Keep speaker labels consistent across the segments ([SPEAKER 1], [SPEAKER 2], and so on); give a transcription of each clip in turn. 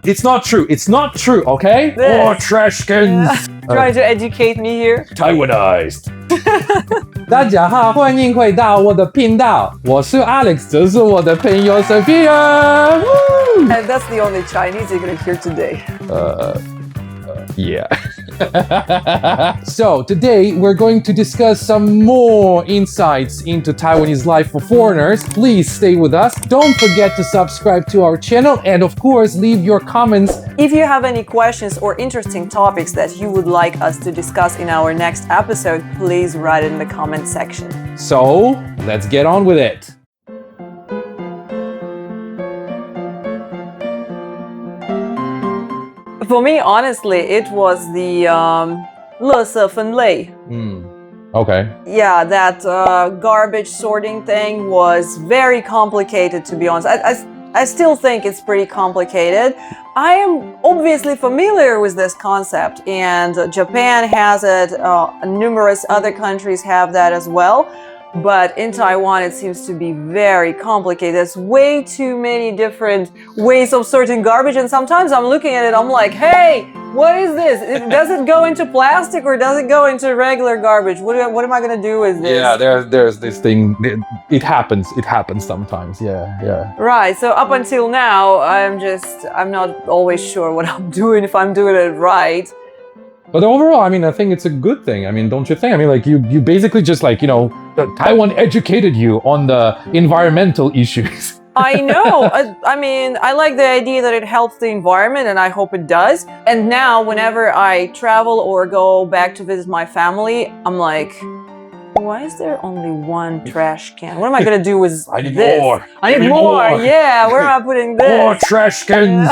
[SPEAKER 1] It's not true. It's not true, okay?
[SPEAKER 2] This.
[SPEAKER 1] Trash cans.
[SPEAKER 2] Trying to educate me here.
[SPEAKER 1] Taiwanized. 大家好，欢迎回到我的频道。我是 Alex， 这是我的朋友 Sophia.
[SPEAKER 2] And that's the only Chinese you're gonna hear today.
[SPEAKER 1] Yeah. So today we're going to discuss some more insights into Taiwanese life for foreigners. Please stay with us. Don't forget to subscribe to our channel and of course leave your comments.
[SPEAKER 2] If you have any questions or interesting topics that you would like us to discuss in our next episode, please write it in the comment section.
[SPEAKER 1] So let's get on with it.
[SPEAKER 2] For me, honestly, it was the 垃圾分类.
[SPEAKER 1] Okay.
[SPEAKER 2] Yeah, that garbage sorting thing was very complicated, to be honest. I still think it's pretty complicated. I am obviously familiar with this concept, and Japan has it, numerous other countries have that as well. But in Taiwan, it seems to be very complicated. There's way too many different ways of sorting garbage, and sometimes I'm looking at it, I'm like, hey, what is this? Does it go into plastic or does it go into regular garbage? What am I gonna do with this?
[SPEAKER 1] Yeah, there's this thing. It happens sometimes. Yeah.
[SPEAKER 2] Right, so up until now, I'm not always sure what I'm doing, if I'm doing it right.
[SPEAKER 1] But overall, I mean, I think it's a good thing. I mean, don't you think? I mean, like you basically just like, Taiwan educated you on the environmental issues.
[SPEAKER 2] I know. I mean, I like the idea that it helps the environment, and I hope it does. And now, whenever I travel or go back to visit my family, I'm like, why is there only one trash can? What am I gonna do with this?
[SPEAKER 1] I need more.
[SPEAKER 2] I need more. Yeah, where am I putting this?
[SPEAKER 1] More trash cans.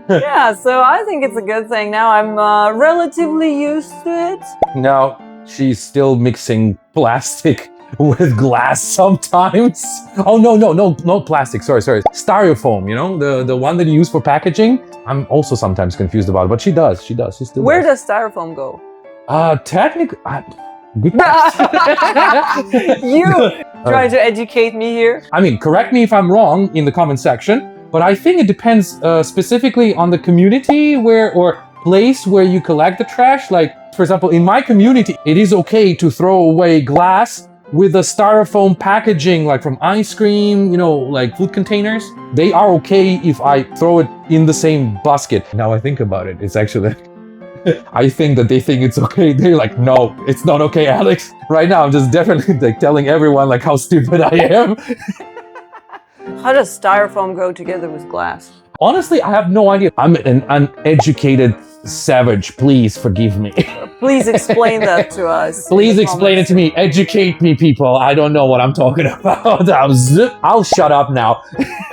[SPEAKER 2] Yeah, so I think it's a good thing. Now I'm relatively used to it.
[SPEAKER 1] Now she's still mixing plastic with glass sometimes. Oh no plastic. Sorry. Styrofoam, the one that you use for packaging. I'm also sometimes confused about it, but she does. She still
[SPEAKER 2] Where
[SPEAKER 1] does.
[SPEAKER 2] does styrofoam go?
[SPEAKER 1] Technically, good question.
[SPEAKER 2] You trying to educate me here?
[SPEAKER 1] I mean, correct me if I'm wrong in the comment section, but I think it depends specifically on the community or place where you collect the trash. Like, for example, in my community, it is okay to throw away glass with the styrofoam packaging, like from ice cream, like food containers. They are okay if I throw it in the same basket. Now I think about it, it's actually... I think that they think it's okay. They're like, no, it's not okay, Alex. Right now, I'm just definitely like telling everyone like how stupid I am.
[SPEAKER 2] How does styrofoam go together with glass?
[SPEAKER 1] Honestly, I have no idea. I'm an uneducated savage. Please forgive me.
[SPEAKER 2] Please explain that to us.
[SPEAKER 1] Please explain it to me. Educate me, people. I don't know what I'm talking about. I'll shut up now.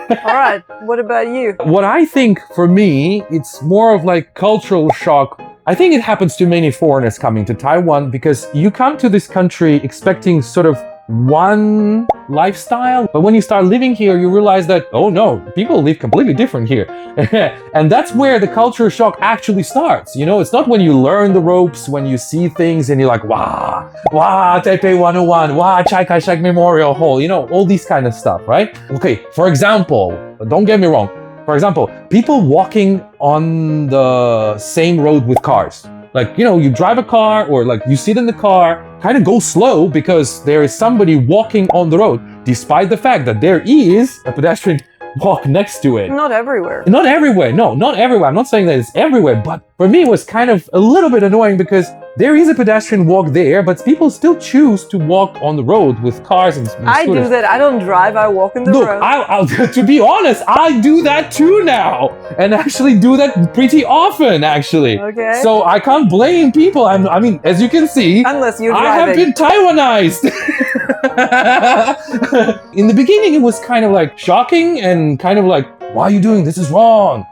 [SPEAKER 2] All right. What about you?
[SPEAKER 1] What I think for me, it's more of like cultural shock. I think it happens to many foreigners coming to Taiwan because you come to this country expecting sort of one lifestyle, but when you start living here, you realize that, oh no, people live completely different here. And that's where the culture shock actually starts. It's not when you learn the ropes, when you see things and you're like, wow, Taipei 101, wow, Chiang Kai-shek Memorial Hall, all these kind of stuff, right? Okay, for example, don't get me wrong. For example, people walking on the same road with cars. Like, you drive a car or like you sit in the car, kind of go slow because there is somebody walking on the road, despite the fact that there is a pedestrian walk next to it.
[SPEAKER 2] Not everywhere.
[SPEAKER 1] Not everywhere. No, not everywhere. I'm not saying that it's everywhere, but for me, it was kind of a little bit annoying because there is a pedestrian walk there, but people still choose to walk on the road with cars and scooters.
[SPEAKER 2] I do that. I don't drive. I walk in the road.
[SPEAKER 1] I'll, to be honest, I do that too now, and actually do that pretty often, actually.
[SPEAKER 2] Okay.
[SPEAKER 1] So I can't blame people. I mean, as you can see,
[SPEAKER 2] unless you're driving.
[SPEAKER 1] I have been Taiwanized. In the beginning, it was kind of like shocking and kind of like, why are you doing this? Is wrong,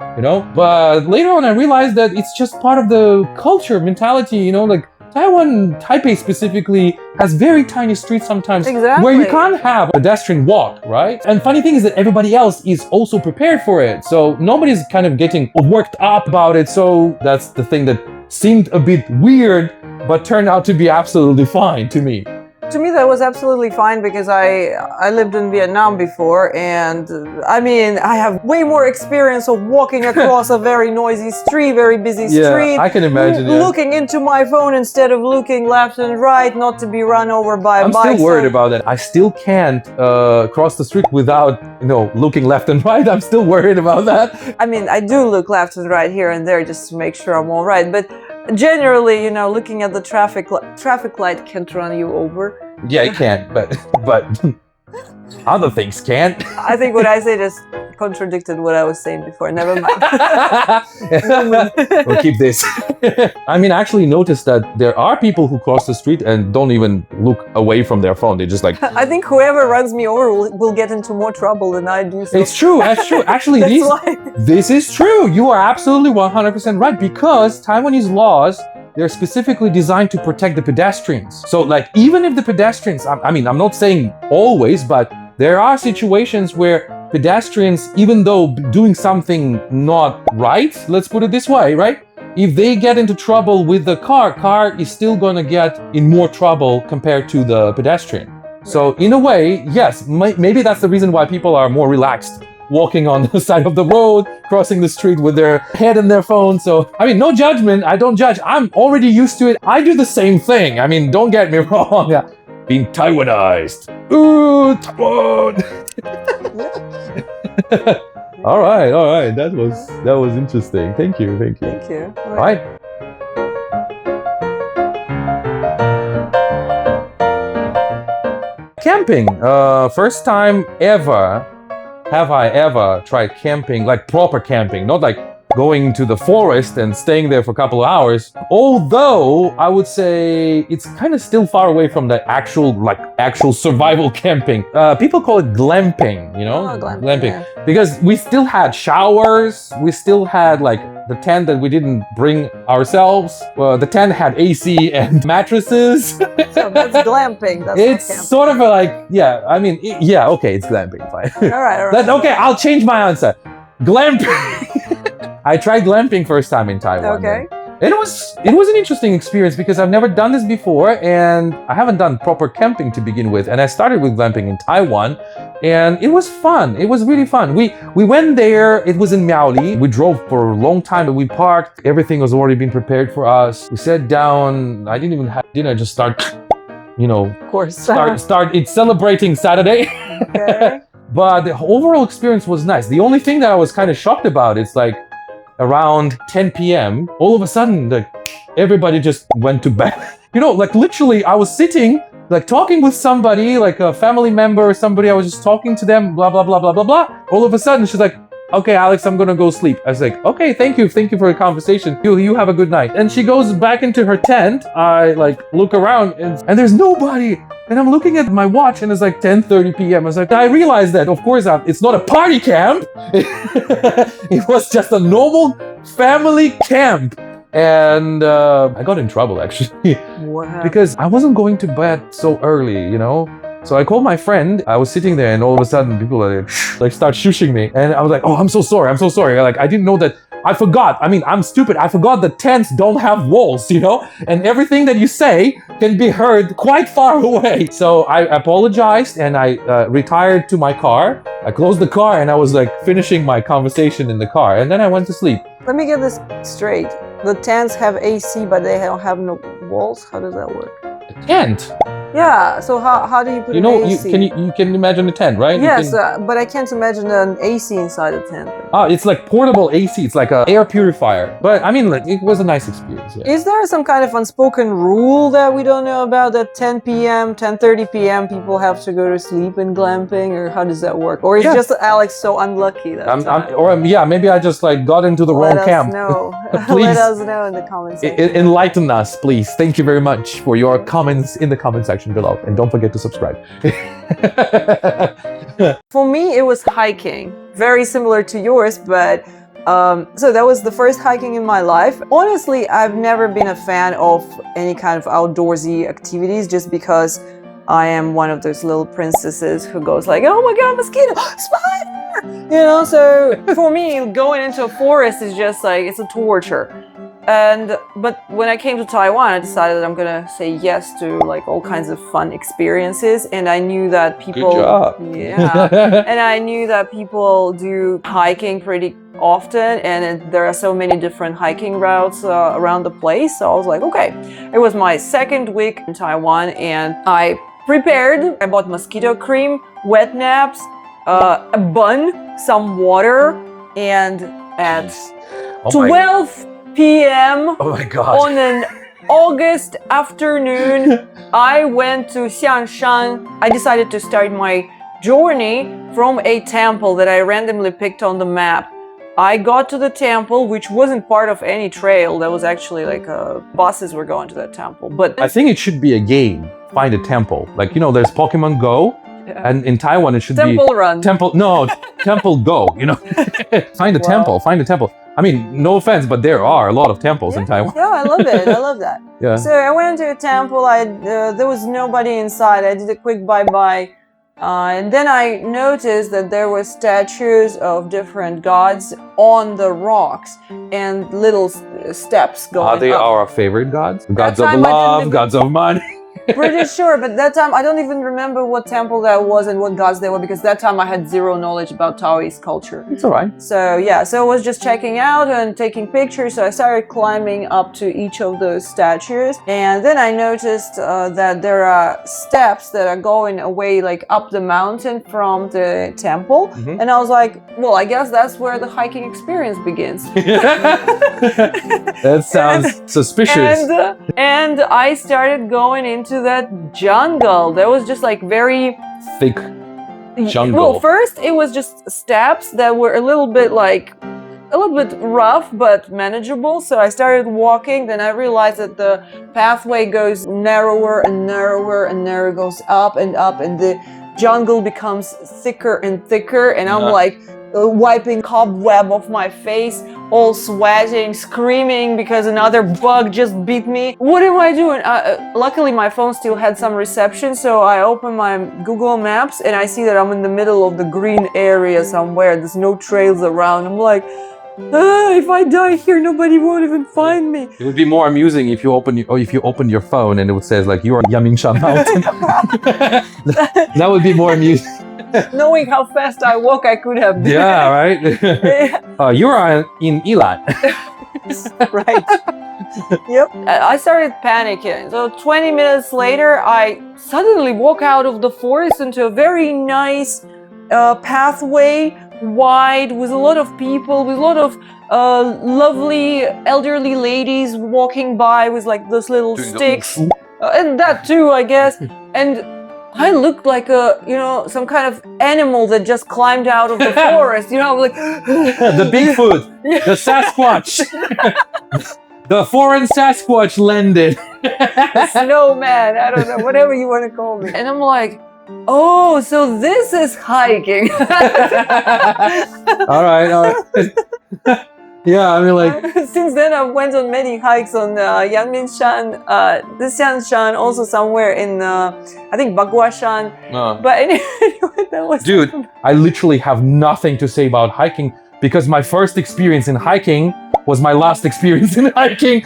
[SPEAKER 1] But later on, I realized that it's just part of the culture, mentality, like Taiwan, Taipei specifically, has very tiny streets sometimes where you can't have a pedestrian walk, right? And funny thing is that everybody else is also prepared for it. So nobody's kind of getting worked up about it. So that's the thing that seemed a bit weird, but turned out to be absolutely fine to me.
[SPEAKER 2] To me, that was absolutely fine because I lived in Vietnam before, and I mean, I have way more experience of walking across a very noisy street, very busy street.
[SPEAKER 1] I can imagine.
[SPEAKER 2] Looking into my phone instead of looking left and right, not to be run over by a bike.
[SPEAKER 1] I'm still worried about that. I still can't cross the street without, looking left and right. I'm still worried about that.
[SPEAKER 2] I mean, I do look left and right here and there just to make sure I'm all right, but generally, looking at the traffic light can't run you over.
[SPEAKER 1] Yeah, it can, but other things can.
[SPEAKER 2] I think what I said just contradicted what I was saying before. Never mind.
[SPEAKER 1] We'll keep this. I mean, I actually noticed that there are people who cross the street and don't even look away from their phone. They just like...
[SPEAKER 2] I think whoever runs me over will get into more trouble than I do. So.
[SPEAKER 1] It's true. That's true. Actually, this is true. You are absolutely 100% right, because Taiwanese laws, they're specifically designed to protect the pedestrians. So like, even if the pedestrians, I'm not saying always, but there are situations where pedestrians, even though doing something not right, let's put it this way, right? If they get into trouble with the car is still gonna get in more trouble compared to the pedestrian. So in a way, yes, maybe that's the reason why people are more relaxed walking on the side of the road, crossing the street with their head in their phone. So, no judgment. I don't judge. I'm already used to it. I do the same thing. Don't get me wrong. Being Taiwanized. Ooh, Taiwan. All right. That was interesting. Thank you.
[SPEAKER 2] Thank you.
[SPEAKER 1] All right. Camping. First time ever have I ever tried camping, like proper camping, not like going to the forest and staying there for a couple of hours. Although I would say it's kind of still far away from the actual survival camping. People call it glamping, glamping. Yeah. Because we still had showers, we still had like the tent that we didn't bring ourselves. The tent had AC and mattresses.
[SPEAKER 2] So that's glamping.
[SPEAKER 1] It's sort of okay, it's glamping. Fine.
[SPEAKER 2] All right.
[SPEAKER 1] Okay, I'll change my answer. Glamping. I tried glamping first time in Taiwan.
[SPEAKER 2] Okay.
[SPEAKER 1] It was an interesting experience because I've never done this before and I haven't done proper camping to begin with. And I started with glamping in Taiwan and it was fun. It was really fun. We went there. It was in Miaoli. We drove for a long time, but we parked. Everything was already been prepared for us. We sat down. I didn't even have dinner. Just start,
[SPEAKER 2] Of course.
[SPEAKER 1] Start. It's celebrating Saturday.
[SPEAKER 2] Okay.
[SPEAKER 1] But the overall experience was nice. The only thing that I was kind of shocked about, it's like around 10 p.m., all of a sudden, like everybody just went to bed. Literally, I was sitting, like talking with somebody, like a family member or somebody. I was just talking to them, blah, blah, blah, blah, blah, blah. All of a sudden, she's like, okay, Alex, I'm gonna go sleep. I was like, okay, thank you for the conversation. You have a good night. And she goes back into her tent. I look around and there's nobody. And I'm looking at my watch and it's like 10:30 p.m. I realized that, of course, it's not a party camp. It was just a normal family camp. And I got in trouble, actually.
[SPEAKER 2] Wow.
[SPEAKER 1] Because I wasn't going to bed so early, So I called my friend. I was sitting there and all of a sudden people start shushing me. And I was like, oh, I'm so sorry. I didn't know that. I forgot. I'm stupid. I forgot the tents don't have walls, and everything that you say can be heard quite far away. So I apologized and I retired to my car. I closed the car and I was finishing my conversation in the car. And then I went to sleep.
[SPEAKER 2] Let me get this straight. The tents have AC, but they don't have no walls. How does that work?
[SPEAKER 1] The tent?
[SPEAKER 2] Yeah, so how do you put an AC?
[SPEAKER 1] You can imagine a tent, right?
[SPEAKER 2] Yes, but I can't imagine an AC inside a tent.
[SPEAKER 1] It's like portable AC. It's like an air purifier. But it was a nice experience. Yeah.
[SPEAKER 2] Is there some kind of unspoken rule that we don't know about that 10 p.m., 10:30 p.m. people have to go to sleep in glamping, or how does that work? Or is just Alex so unlucky that
[SPEAKER 1] maybe I just got into the wrong camp. Please,
[SPEAKER 2] let us know in the comments section.
[SPEAKER 1] Enlighten us, please. Thank you very much for your comments in the comment section below, and don't forget to subscribe.
[SPEAKER 2] For me, it was hiking, very similar to yours, but so that was the first hiking in my life. Honestly, I've never been a fan of any kind of outdoorsy activities just because I am one of those little princesses who goes like, oh my god, mosquito, spider! So for me, going into a forest is just it's a torture. But when I came to Taiwan, I decided I'm gonna say yes to like all kinds of fun experiences, and I knew that people,
[SPEAKER 1] Good job.
[SPEAKER 2] yeah, and I knew that people do hiking pretty often, and there are so many different hiking routes around the place. So I was like, okay. It was my second week in Taiwan, and I prepared. I bought mosquito cream, wet naps, a bun, some water, and at 12 p.m.
[SPEAKER 1] Oh my God.
[SPEAKER 2] on an August afternoon, I went to Xiangshan. I decided to start my journey from a temple that I randomly picked on the map. I got to the temple, which wasn't part of any trail. That was actually like buses were going to that temple. But
[SPEAKER 1] I think it should be a game. Find a temple. Like, there's Pokemon Go.
[SPEAKER 2] Yeah.
[SPEAKER 1] And in Taiwan, it should
[SPEAKER 2] Temple
[SPEAKER 1] be
[SPEAKER 2] Run.
[SPEAKER 1] Temple Go, Find a temple. I mean, no offense, but there are a lot of temples in Taiwan.
[SPEAKER 2] Yeah, I love it. I love that.
[SPEAKER 1] Yeah.
[SPEAKER 2] So I went to a temple. There was nobody inside. I did a quick bye-bye. And then I noticed that there were statues of different gods on the rocks and little steps going
[SPEAKER 1] Are they
[SPEAKER 2] up.
[SPEAKER 1] our favorite gods? Gods of
[SPEAKER 2] time I
[SPEAKER 1] love,
[SPEAKER 2] didn't
[SPEAKER 1] gods of money.
[SPEAKER 2] Pretty sure, but that time I don't even remember what temple that was and what gods they were, because that time I had zero knowledge about Taoist culture.
[SPEAKER 1] It's all right.
[SPEAKER 2] So yeah, so I was just checking out and taking pictures. So I started climbing up to each of those statues, and then I noticed that there are steps that are going away like up the mountain from the temple, and I was like, well, I guess that's where the hiking experience begins.
[SPEAKER 1] That sounds suspicious.
[SPEAKER 2] And I started going into that jungle. That was just like very
[SPEAKER 1] thick jungle.
[SPEAKER 2] Well, first it was just steps that were a little bit rough but manageable. So I started walking. Then I realized that the pathway goes narrower and narrower and narrower, goes up, and the jungle becomes thicker and thicker. And I'm like wiping cobweb off my face, all sweating, screaming because another bug just beat me. What am I doing? Luckily, my phone still had some reception, so I open my Google Maps and I see that I'm in the middle of the green area somewhere. There's no trails around. I'm like, if I die here, nobody won't even find me.
[SPEAKER 1] It would be more amusing if you open your phone and it would say like you are on Yamingshan Mountain. That would be more amusing.
[SPEAKER 2] Knowing how fast I walk, I could have been.
[SPEAKER 1] Yeah, right. You are in Ilan.
[SPEAKER 2] Right. Yep. I started panicking. So 20 minutes later, I suddenly walk out of the forest into a very nice pathway, wide, with a lot of people, with a lot of lovely elderly ladies walking by with like those little sticks. And that too, I guess. And I looked like some kind of animal that just climbed out of the forest, like
[SPEAKER 1] the Bigfoot, the Sasquatch, the foreign Sasquatch landed.
[SPEAKER 2] The snowman, I don't know, whatever you want to call me. And I'm like, oh, so this is hiking.
[SPEAKER 1] All right. Yeah, I mean, like
[SPEAKER 2] since then I went on many hikes on Yangmingshan, the Xiangshan, also somewhere in I think Baguashan. But anyway, that was.
[SPEAKER 1] Dude, I literally have nothing to say about hiking because my first experience in hiking was my last experience in hiking.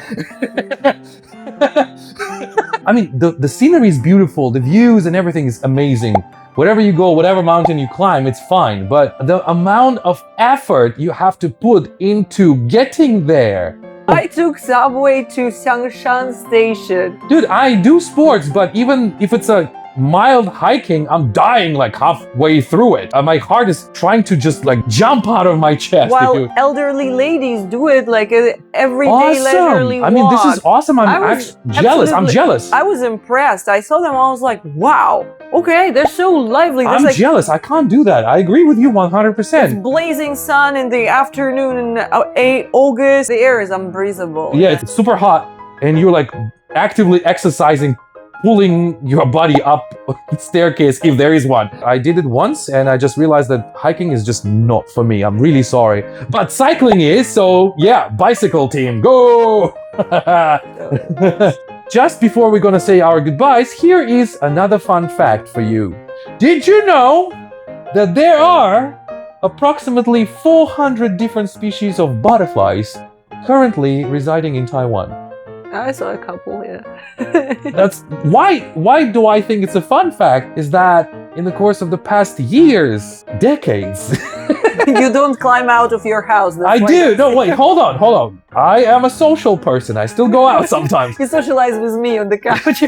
[SPEAKER 1] I mean, the scenery is beautiful, the views and everything is amazing. Wherever you go, whatever mountain you climb, it's fine. But the amount of effort you have to put into getting there.
[SPEAKER 2] I took subway to Xiangshan Station.
[SPEAKER 1] Dude, I do sports, but even if it's a mild hiking, I'm dying like halfway through it. My heart is trying to just like jump out of my chest.
[SPEAKER 2] While elderly ladies do it like everyday leisurely walk.
[SPEAKER 1] I mean, this is awesome. I'm actually jealous. I'm jealous.
[SPEAKER 2] I was impressed. I saw them. I was like, wow. Okay, they're so lively.
[SPEAKER 1] I'm jealous. I can't do that. I agree with you 100%.
[SPEAKER 2] It's blazing sun in the afternoon in August. The air is unbreathable.
[SPEAKER 1] Yeah, it's super hot, and you're like actively exercising, pulling your body up the staircase if there is one. I did it once and I just realized that hiking is just not for me. I'm really sorry. But cycling is, so yeah, bicycle team, go! Just before we're gonna say our goodbyes, here is another fun fact for you. Did you know that there are approximately 400 different species of butterflies currently residing in Taiwan?
[SPEAKER 2] I saw a couple, yeah.
[SPEAKER 1] That's why do I think it's a fun fact is that in the course of the past years, decades.
[SPEAKER 2] You don't climb out of your house.
[SPEAKER 1] I do. No, wait, hold on. I am a social person. I still go out sometimes.
[SPEAKER 2] You socialize with me on the couch.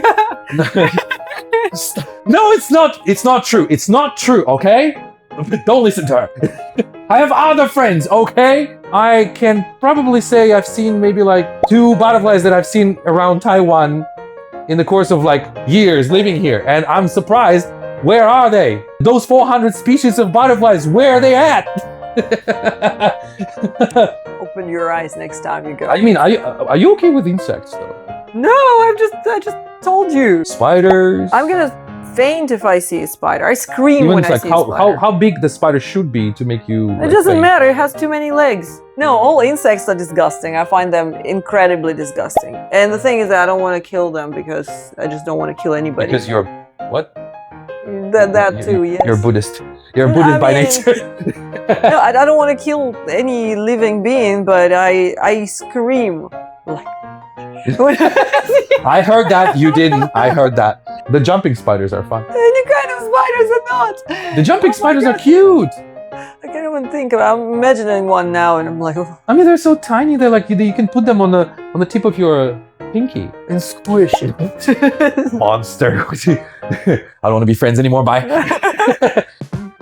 [SPEAKER 1] No, it's not. It's not true. It's not true, okay? Don't listen to her. I have other friends, okay? I can probably say I've seen maybe like 2 butterflies that I've seen around Taiwan in the course of like years living here. And I'm surprised. Where are they? Those 400 species of butterflies, where are they at?
[SPEAKER 2] Open your eyes next time you go.
[SPEAKER 1] I mean, are you okay with insects though?
[SPEAKER 2] No, I just told you.
[SPEAKER 1] Spiders?
[SPEAKER 2] I'm gonna faint if I see a spider. I scream
[SPEAKER 1] Even
[SPEAKER 2] when I
[SPEAKER 1] like
[SPEAKER 2] see a spider.
[SPEAKER 1] how big the spider should be to make you.
[SPEAKER 2] It doesn't matter. It has too many legs. No, all insects are disgusting. I find them incredibly disgusting. And the thing is that I don't want to kill them because I just don't want to kill anybody.
[SPEAKER 1] Because you're what?
[SPEAKER 2] That too, yes.
[SPEAKER 1] You're Buddhist. You're Buddhist by nature.
[SPEAKER 2] No, I don't want to kill any living being, but I scream like.
[SPEAKER 1] I heard that. You didn't. I heard that. The jumping spiders are fun.
[SPEAKER 2] Any kind of spiders are not.
[SPEAKER 1] The jumping spiders are cute.
[SPEAKER 2] I can't even think of it. I'm imagining one now and I'm like, oh.
[SPEAKER 1] I mean, they're so tiny. They're like you can put them on the tip of your pinky and squish it. Monster. I don't want to be friends anymore. Bye.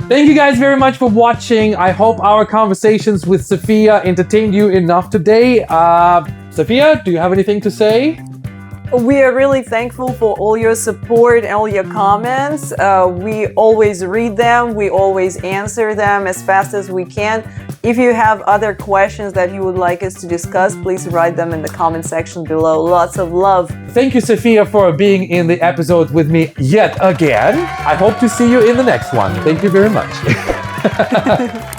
[SPEAKER 1] Thank you guys very much for watching. I hope our conversations with Sophia entertained you enough today. Sophia, do you have anything to say?
[SPEAKER 2] We are really thankful for all your support and all your comments. We always read them. We always answer them as fast as we can. If you have other questions that you would like us to discuss, please write them in the comment section below. Lots of love.
[SPEAKER 1] Thank you, Sophia, for being in the episode with me yet again. I hope to see you in the next one. Thank you very much.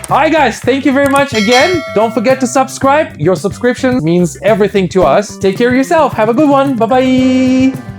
[SPEAKER 1] Alright guys, thank you very much again. Don't forget to subscribe. Your subscription means everything to us. Take care of yourself. Have a good one. Bye-bye.